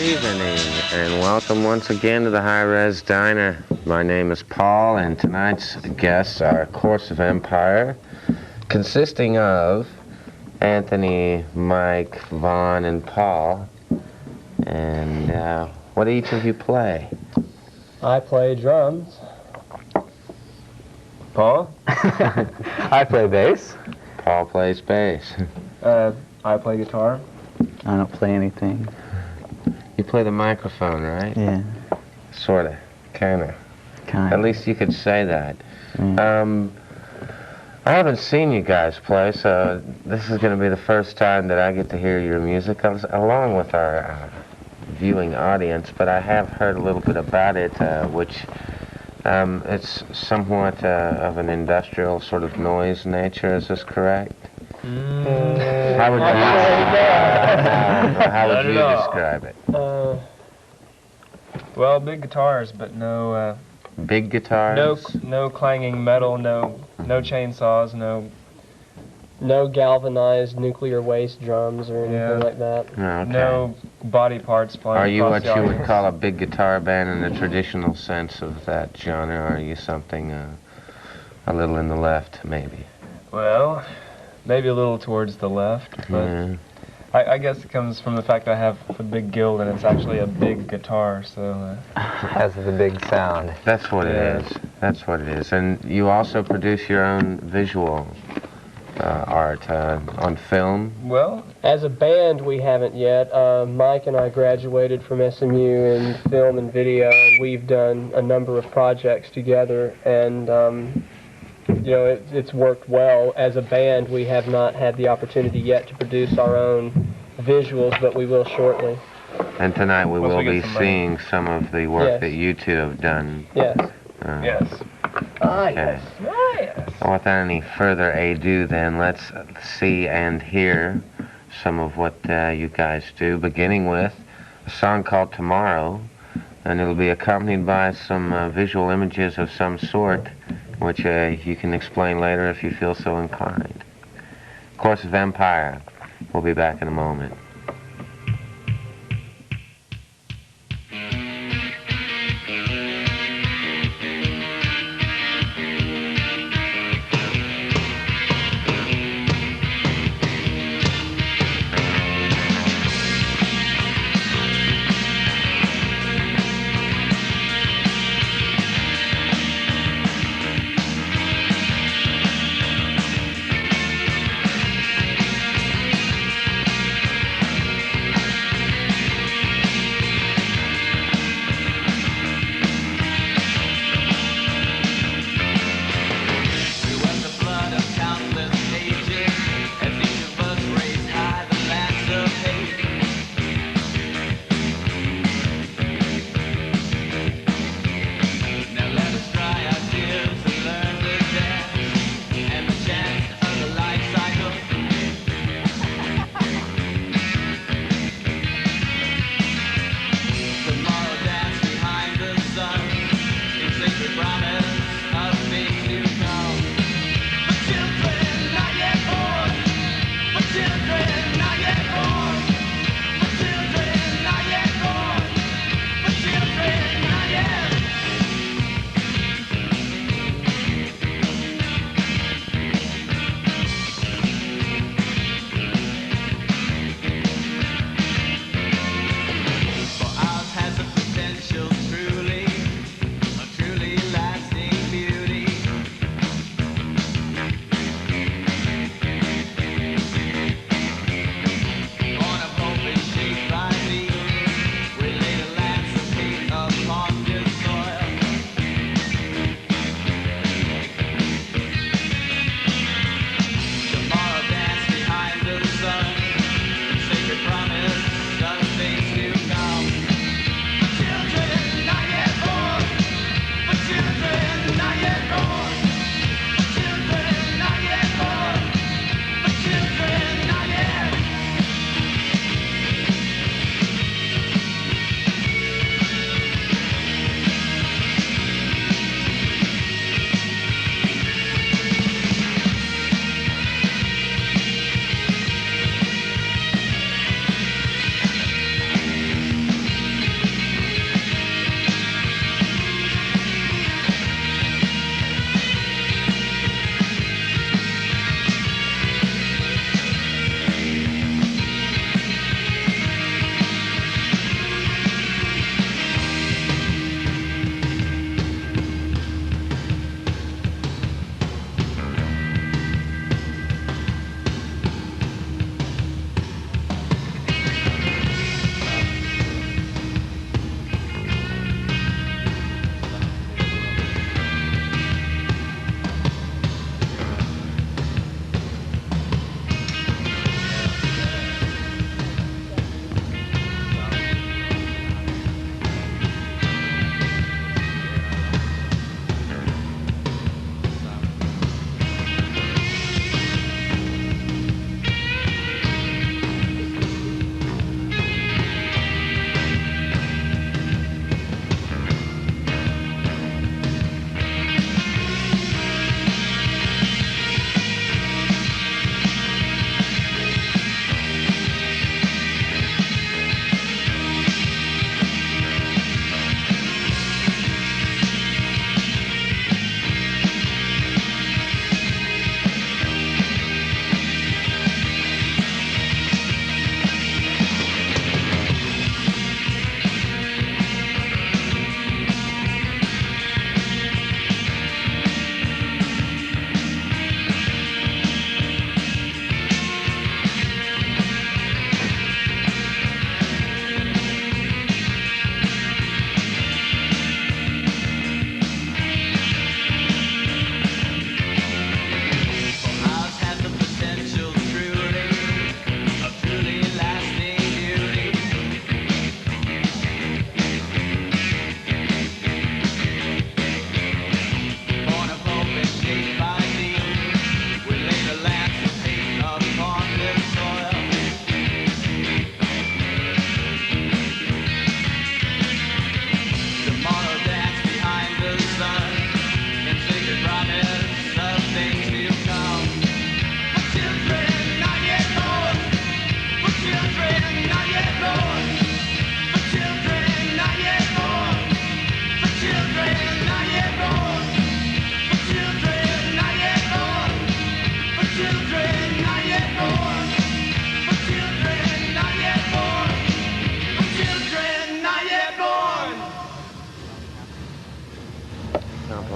evening, and welcome once again to the High Res Diner. My name is Paul, and tonight's guests are A Course of Empire, consisting of Anthony, Mike, Vaughn, and Paul. And what do each of you play? I play drums. Paul? I play bass. Paul plays bass. I play guitar. I don't play anything. You play the microphone, right? Yeah. Sorta. Kinda. Kind At least you could say that. Mm. I haven't seen you guys play, so this is going to be the first time that I get to hear your music, along with our viewing audience, but I have heard a little bit about it, which it's somewhat of an industrial sort of noise nature. Is this correct? How would you describe it? Well, big guitars, but no Big guitars? no clanging metal, no chainsaws, No galvanized nuclear waste drums or anything like that. Okay. no body parts playing. Are you across what the you would audience. call a big guitar band in the traditional sense of that genre? Or are you something a little in the left, maybe? Well, maybe a little towards the left, but Yeah. I guess it comes from the fact I have a big guild and it's actually a big guitar, so... Has the big sound. That's what it is. That's what it is. And you also produce your own visual art on film? Well, As a band, we haven't yet. Mike and I graduated from SMU in film and video, and we've done a number of projects together, and you know, it's worked well. As a band, we have not had the opportunity yet to produce our own visuals, but we will shortly. And tonight we Once will we get be some money. seeing some of the work Yes. that you two have done. Yes. yes. Okay. Yes. Well, without any further ado, then, let's see and hear some of what you guys do, beginning with a song called Tomorrow, and it'll be accompanied by some visual images of some sort, which you can explain later if you feel so inclined. Course of Empire. We'll be back in a moment.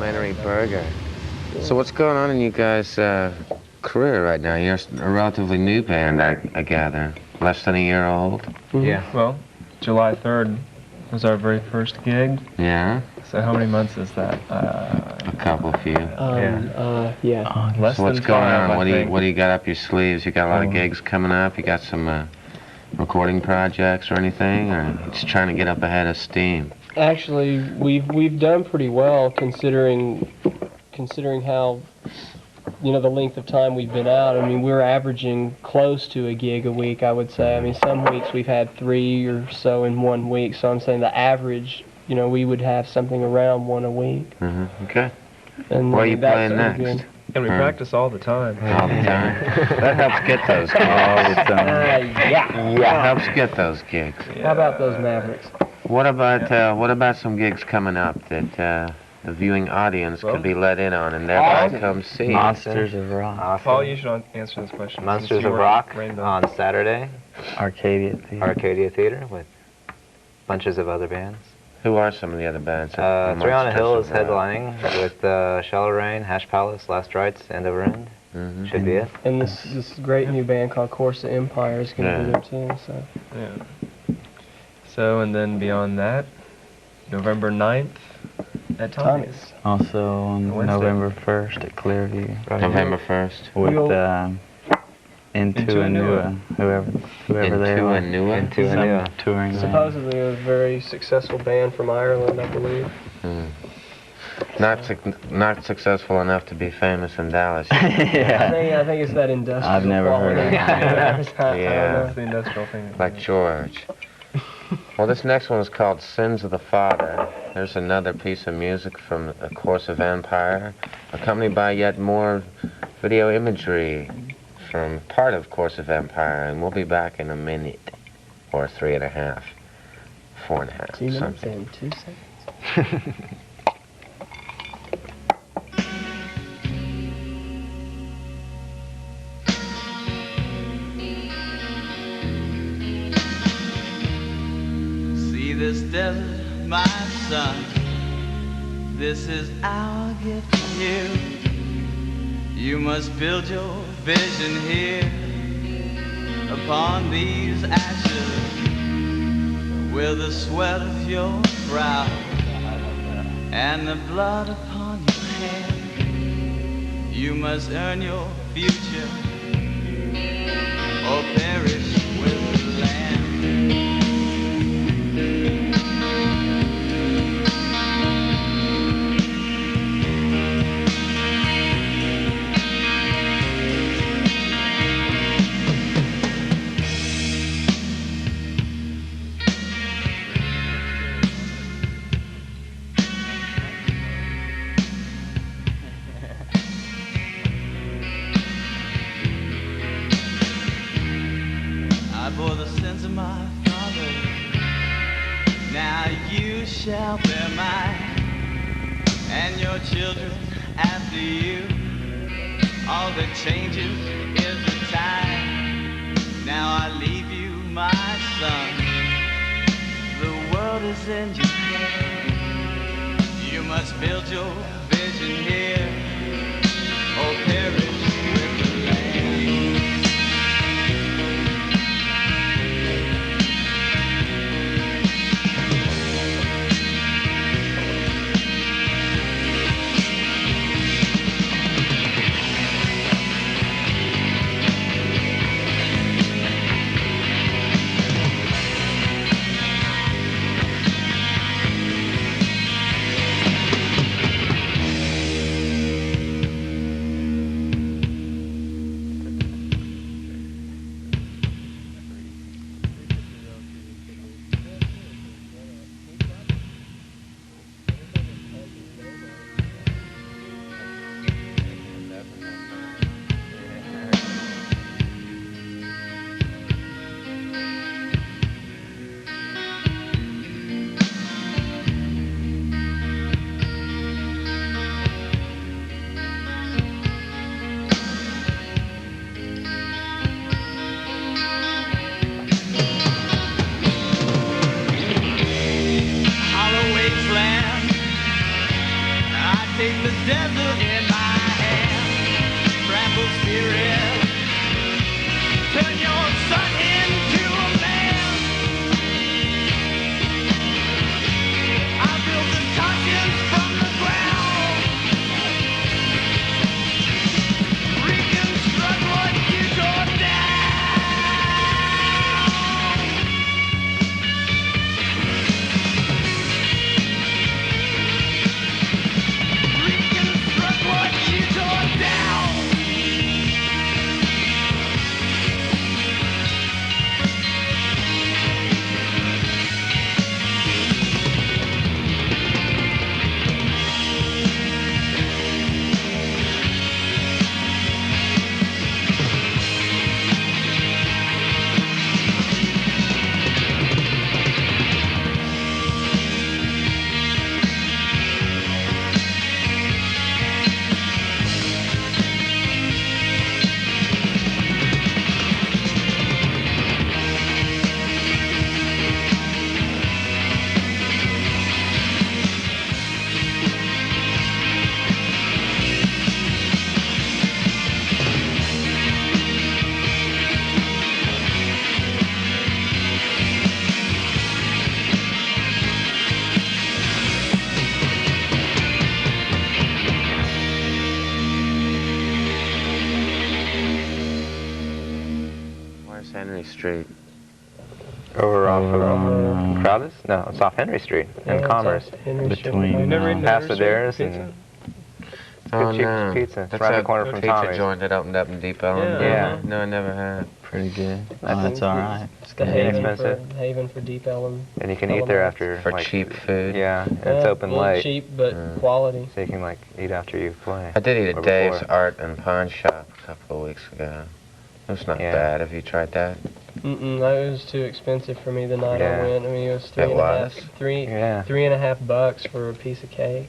complimentary burger. So what's going on in you guys' career right now? You're a relatively new band, I gather. Less than a year old? Yeah. Well, July 3rd was our very first gig. Yeah? So how many months is that? A couple few. Yeah. Less So what's than going 5, on? I What think. do you got up your sleeves? You got a lot of gigs coming up? You got some recording projects or anything? Or just trying to get up ahead of steam? Actually, we've done pretty well considering how, you know, the length of time we've been out. I mean, we're averaging close to a gig a week, I would say. I mean, some weeks we've had 3 or so in 1 week. So I'm saying the average, you know, we would have something around 1 a week. Mm-hmm. Okay. And Where are you that's playing certainly next? good. And we practice all the time. All the time. That helps get those gigs. All the time. That helps get those gigs. How about those Mavericks? What about some gigs coming up that the viewing audience could be let in on and thereby come see? Monsters of Rock. Awesome. Paul, you should answer this question. Monsters since you of were Rock Rainbow. on Saturday, Arcadia Theater. Arcadia Theater with bunches of other bands. Who are some of the other bands? Three on a Hill is headlining with Shallow Rain, Hash Palace, Last Rites, End Over End. Mm-hmm. Should be it. And this great new band called Corsa Empire is going to be there too. So. Yeah. So, and then beyond that, November 9th at Tommy's. Also on Wednesday. November 1st at Clearview. November 1st. With Into Anua, whoever they are. Into Some Anua. touring band. Supposedly a very successful band from Ireland, I believe. Not successful enough to be famous in Dallas. Yeah. I think it's that industrial. I've never heard of it. Yeah. The industrial thing. Like George. Well, this next one is called Sins of the Father. There's another piece of music from A Course of Empire, accompanied by yet more video imagery from part of Course of Empire, and we'll be back in a minute, or 3.5, 4.5, 2 minutes something. and 2 seconds. See this desert, my son. This is our gift to you. You must build your vision here upon these ashes with the sweat of your brow and the blood upon your hand. You must earn your future or perish with the land. I bore the sins of my father. Now you shall bear mine, and your children after you. All that changes is the time. Now I leave you, my son. The world is in your hands. You must build your vision here, or perish with the land. street? Over off Over on, of Crowdis? No, it's off Henry Street in Yeah, Commerce. it's off Henry Street. Between, You've never uh, eaten Past Henry the Dares Street and pizza? good cheap pizza. It's That's around the a corner from pizza Tommy's. joint that opened up in Deep Ellum. Yeah. Yeah. No, I never had. pretty good. I Oh, think that's all right. It's the Inexpensive. haven for Deep Ellum. And you can eat there Elements. after For like, cheap food. Yeah, and it's Yeah, open a little late, cheap, but Mm. quality. so you can like eat after you play. I did eat Or at Dave's before. Art and Pawn Shop a couple of weeks ago. It was not Yeah. bad. Have you tried that? That was too expensive for me the night Yeah. I went. I mean, it was It was? Yeah. $3.50 for a piece of cake.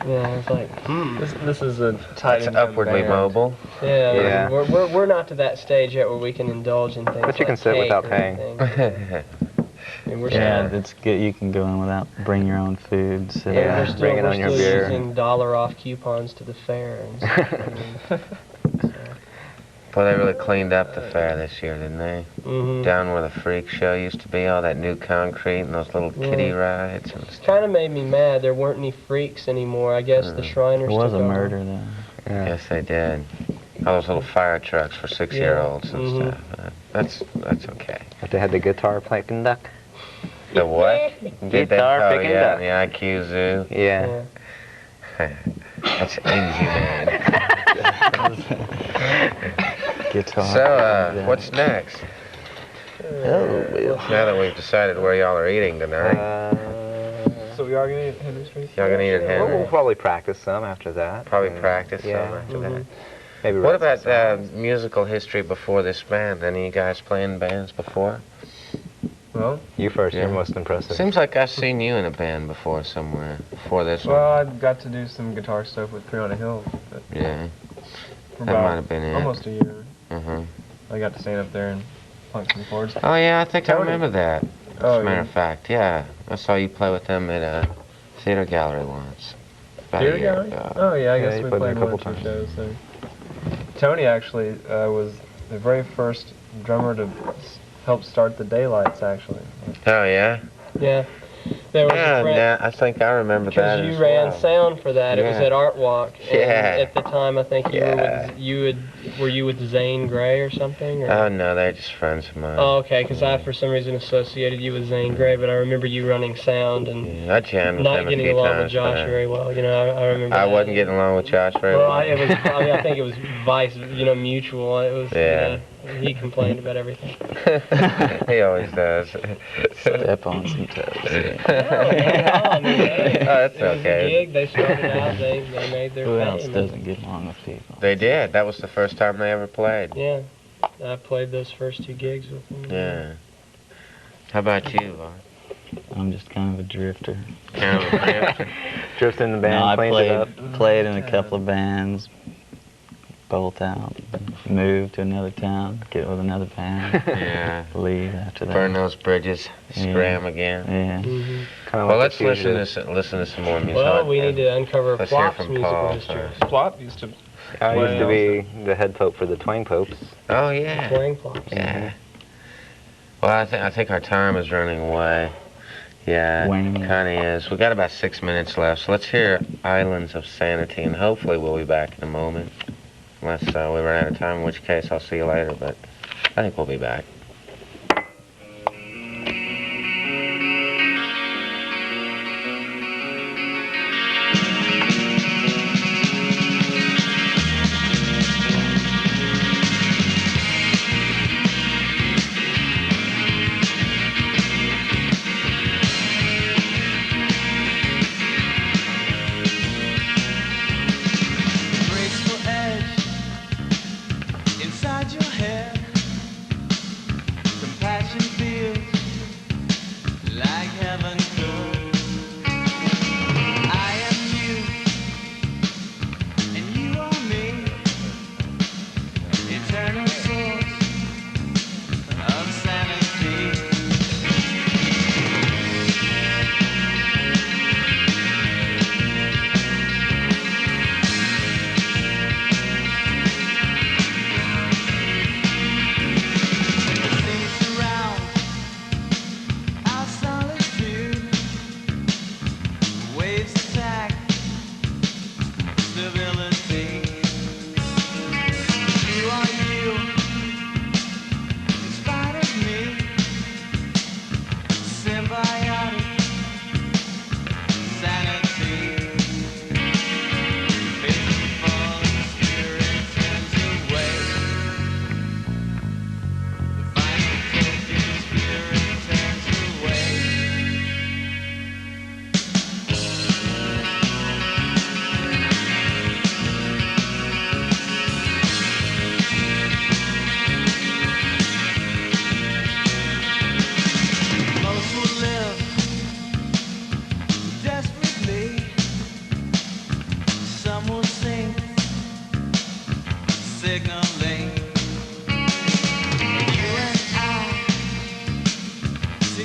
Yeah, I was like, This is a tight It's income upwardly band. mobile. yeah, Yeah. we're not to that stage yet where we can indulge in things. But you can like sit cake without or paying. anything. I mean, we're Yeah, still, it's good. You can go in without, bring your own food. Sit Yeah. we're down. still, bring it we're on your still beer. using $1 coupons to the fair and stuff. Boy, they really cleaned up the fair this year, didn't they? Mm-hmm. Down where the freak show used to be, all that new concrete and those little kiddie rides and stuff. Kind of made me mad. There weren't any freaks anymore. I guess the Shriners There was a took over. murder though. Yeah. Yes, they did. All those little fire trucks for 6-year-olds and Mhm. stuff. That's okay. But they had the guitar picking duck. The what? Did they? Guitar Oh, picking yeah, duck. the IQ Zoo. Yeah. That's inhumane. Guitar. So, what's next? Oh, well. Now that we've decided where y'all are eating tonight, So we are gonna eat at Henry Street? y'all gonna eat at Well, we'll Henry? probably practice some after that. Probably And, practice yeah. some after that. Maybe What write some about songs. musical history before this band? Any of you guys playing bands before? Well, You first. Yeah. You're most impressive. Seems like I've seen you in a band before somewhere. Before this well, one. I got to do some guitar stuff with Three on a Hill Yeah. for That about might have been it. almost a year. Uh-huh. I got to stand up there and punch some chords. Oh yeah, I think I Tony. remember that. As Oh, a matter yeah. of fact, yeah. I saw you play with them at a theater gallery once. About a Theater year gallery? ago. Oh yeah, I Yeah, guess you we played there played a one or couple two shows there. Tony actually was the very first drummer to help start the Daylights actually. Oh yeah? Yeah. There was a Yeah, friend, yeah, I think I remember that. because you as ran well. sound for that. It was Yeah. at Art Walk. And Yeah. at the time, I think you Yeah. were you with Zane Grey or something? Or? Oh no, they're just friends of mine. Oh, okay, because I, for some reason, associated you with Zane Grey, but I remember you running sound and Yeah, I jammed with not them a getting few along times. with Josh but, very well. You know, I remember I that. wasn't getting along with Josh very Well, well. I think it was vice, mutual. It was, Yeah. he complained about everything. He always does. Step on some toes. I mean, Oh, that's it was okay. a gig. They started out. They made their Who fame. else doesn't get along with people? They did. That was the first time they ever played. Yeah, I played those first 2 gigs with them. Yeah. How about you, Art? I'm just kind of a drifter. Kind of a drifter? Drift in the band, No, I cleaned it up. played in a couple of bands, bolt out, move to another town, get with another band, Yeah. leave after that. Burn those bridges, Yeah. scram again. Yeah. Mm-hmm. Kind of Well, like let's the listen to some more music. Well, we need to uncover Let's hear Plop's from musical Paul history. first. Plop used to. I used to Well, be the head pope for the Twain Popes. Oh yeah. Playing Plop's. Yeah. Well, I think our time is running away. Yeah, Waning. kind of is. We got about 6 minutes left, so let's hear Islands of Sanity, and hopefully we'll be back in a moment. Unless we run out of time, in which case I'll see you later, but I think we'll be back. Graceful edge inside your head.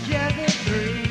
together three.